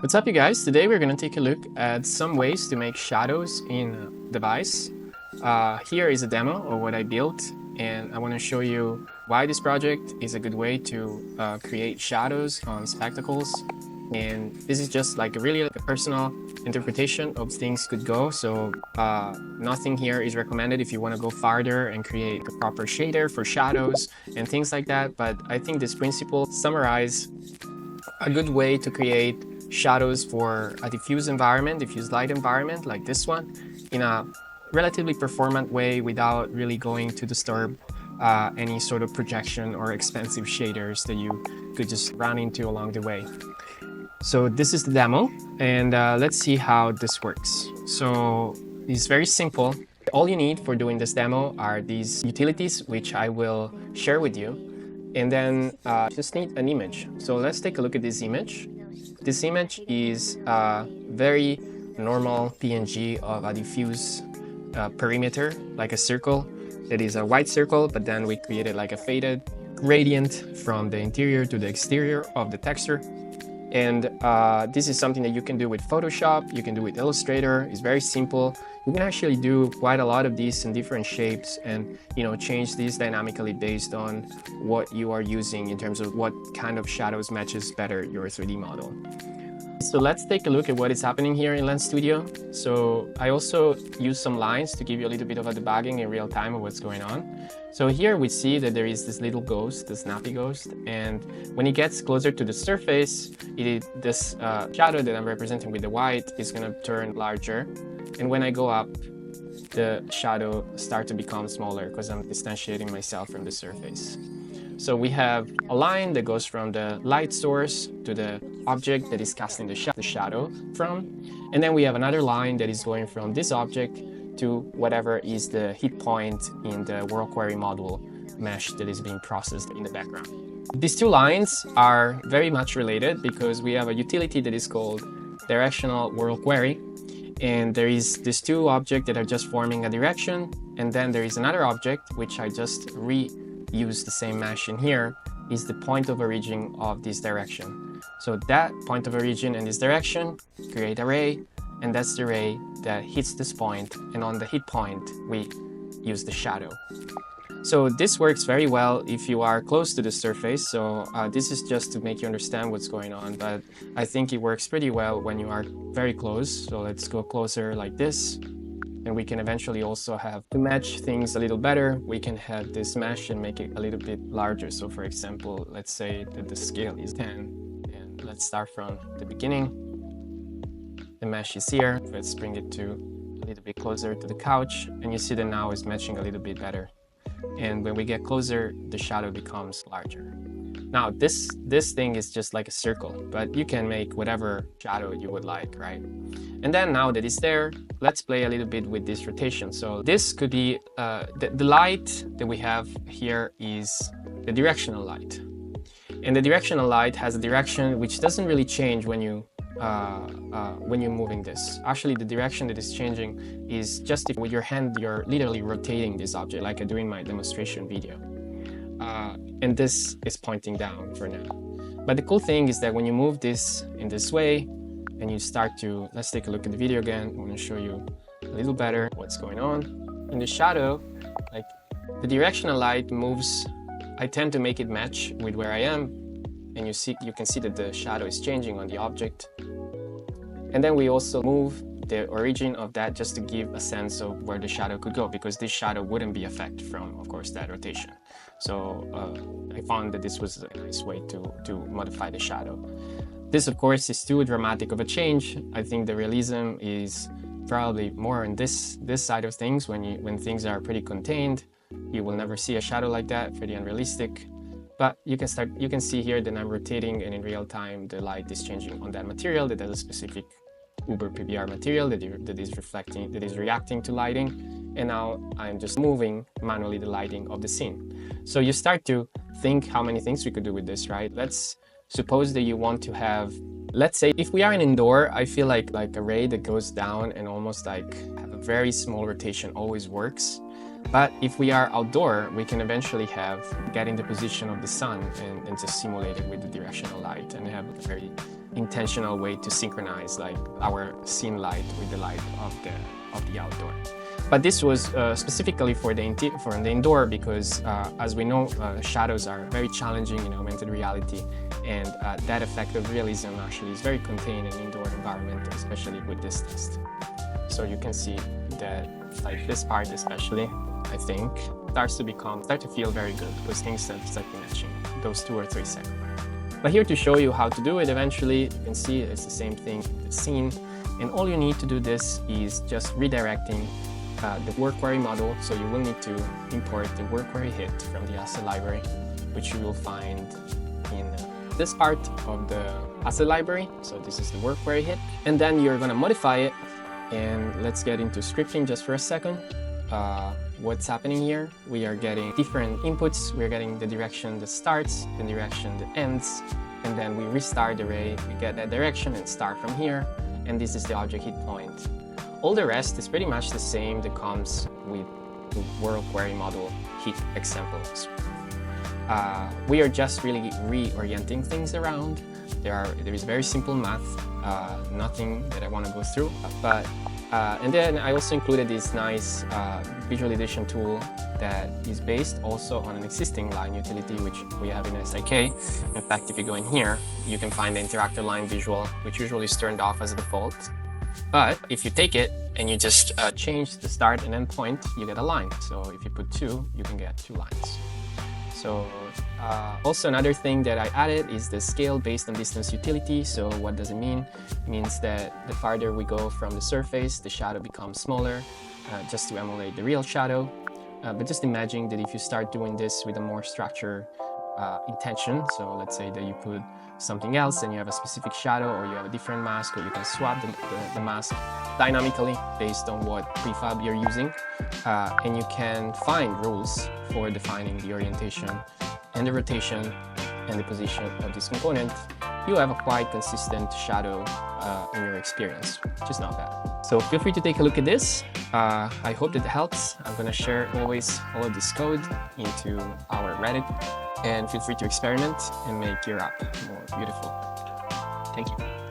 What's up, you guys? Today we're going to take a look at some ways to make shadows in a device. Here is a demo of what I built, and I want to show you why this project is a good way to create shadows on spectacles. And this is just like a personal interpretation of things could go. So nothing here is recommended if you want to go farther and create a proper shader for shadows and things like that. But I think this principle summarize a good way to create shadows for a diffuse light environment like this one in a relatively performant way without really going to disturb any sort of projection or expensive shaders that you could just run into along the way. So this is the demo, and let's see how this works. So it's very simple. All you need for doing this demo are these utilities, which I will share with you, and then just need an image. So let's take a look at this image. This image is a very normal PNG of a diffuse perimeter, like a circle. It is a white circle, but then we created like a faded gradient from the interior to the exterior of the texture. And this is something that you can do with Photoshop, you can do with Illustrator. It's very simple. You can actually do quite a lot of these in different shapes and change these dynamically based on what you are using in terms of what kind of shadows matches better your 3D model. So let's take a look at what is happening here in Lens Studio. So I also use some lines to give you a little bit of a debugging in real time of what's going on. So here we see that there is this little ghost, the snappy ghost, and when it gets closer to the surface, this shadow that I'm representing with the white is going to turn larger. And when I go up, the shadow starts to become smaller because I'm distantiating myself from the surface. So we have a line that goes from the light source to the object that is casting the shadow from. And then we have another line that is going from this object to whatever is the hit point in the WorldQuery module mesh that is being processed in the background. These two lines are very much related because we have a utility that is called directional WorldQuery. And there is these two objects that are just forming a direction. And then there is another object, which I just reuse the same mesh in here, is the point of origin of this direction. So that point of origin and this direction create a ray, and that's the ray that hits this point, and on the hit point we use the shadow. So this works very well if you are close to the surface. So this is just to make you understand what's going on, but I think it works pretty well when you are very close. So let's go closer like this. And we can eventually also have to match things a little better. We can have this mesh and make it a little bit larger. So for example, let's say that the scale is 10, and let's start from the beginning. The mesh is here. Let's bring it to a little bit closer to the couch, and you see that now it's matching a little bit better. And when we get closer, the shadow becomes larger. Now this thing is just like a circle, but you can make whatever shadow you would like, right? And then now that it's there, let's play a little bit with this rotation. So this could be, the light that we have here is the directional light. And the directional light has a direction which doesn't really change when you're moving this. Actually, the direction that is changing is just if with your hand you're literally rotating this object, like I do in my demonstration video. And this is pointing down for now. But the cool thing is that when you move this in this way, and you start to, let's take a look at the video again. I want to show you a little better what's going on. In the shadow, like the directional light moves, I tend to make it match with where I am. And you can see that the shadow is changing on the object. And then we also move the origin of that just to give a sense of where the shadow could go, because this shadow wouldn't be affected from, of course, that rotation. So I found that this was a nice way to modify the shadow. This, of course, is too dramatic of a change. I think the realism is probably more on this side of things. When things are pretty contained, you will never see a shadow like that, pretty unrealistic. But you can see here that I'm rotating, and in real time the light is changing on that material, that has a specific Uber PBR material that is reacting to lighting. And now I'm just moving manually the lighting of the scene. So you start to think how many things we could do with this, right? Let's suppose that you want to have, let's say if we are in indoor, I feel like a ray that goes down and almost like have a very small rotation always works. But if we are outdoor, we can eventually get in the position of the sun and just simulate it with the directional light and have a very intentional way to synchronize like our scene light with the light of the outdoor. But this was specifically for the indoor because, as we know, shadows are very challenging in augmented reality, and that effect of realism actually is very contained in indoor environment, especially with this test. So you can see that, like this part especially, I think, start to feel very good because things start matching those 2 or 3 seconds. But here to show you how to do it, eventually you can see it's the same thing, the scene, and all you need to do this is just redirecting the WorldQuery model. So you will need to import the WorldQueryHit from the asset library, which you will find in this part of the asset library. So this is the WorldQueryHit, and then you're going to modify it. And let's get into scripting just for a second. What's happening here? We are getting different inputs. We're getting the direction that starts, the direction that ends, and then we restart the array. We get that direction and start from here. And this is the object hit point. All the rest is pretty much the same that comes with the WorldQuery model hit examples. We are just really reorienting things around. There is very simple math, nothing that I want to go through, and then I also included this nice visualization tool that is based also on an existing line utility which we have in SIK. In fact, if you go in here, you can find the interactive line visual, which usually is turned off as a default. But if you take it and you just change the start and end point, you get a line. So if you put 2, you can get 2 lines. So also another thing that I added is the scale based on distance utility. So what does it mean? It means that the farther we go from the surface, the shadow becomes smaller, just to emulate the real shadow. But just imagine that if you start doing this with a more structured intention, so let's say that you put something else and you have a specific shadow, or you have a different mask, or you can swap the mask dynamically based on what prefab you're using, and you can find rules for defining the orientation and the rotation and the position of this component. You have a quite consistent shadow in your experience, which is not bad. So feel free to take a look at this. I hope that it helps. I'm going to share always all of this code into our Reddit, and feel free to experiment and make your app more beautiful. Thank you.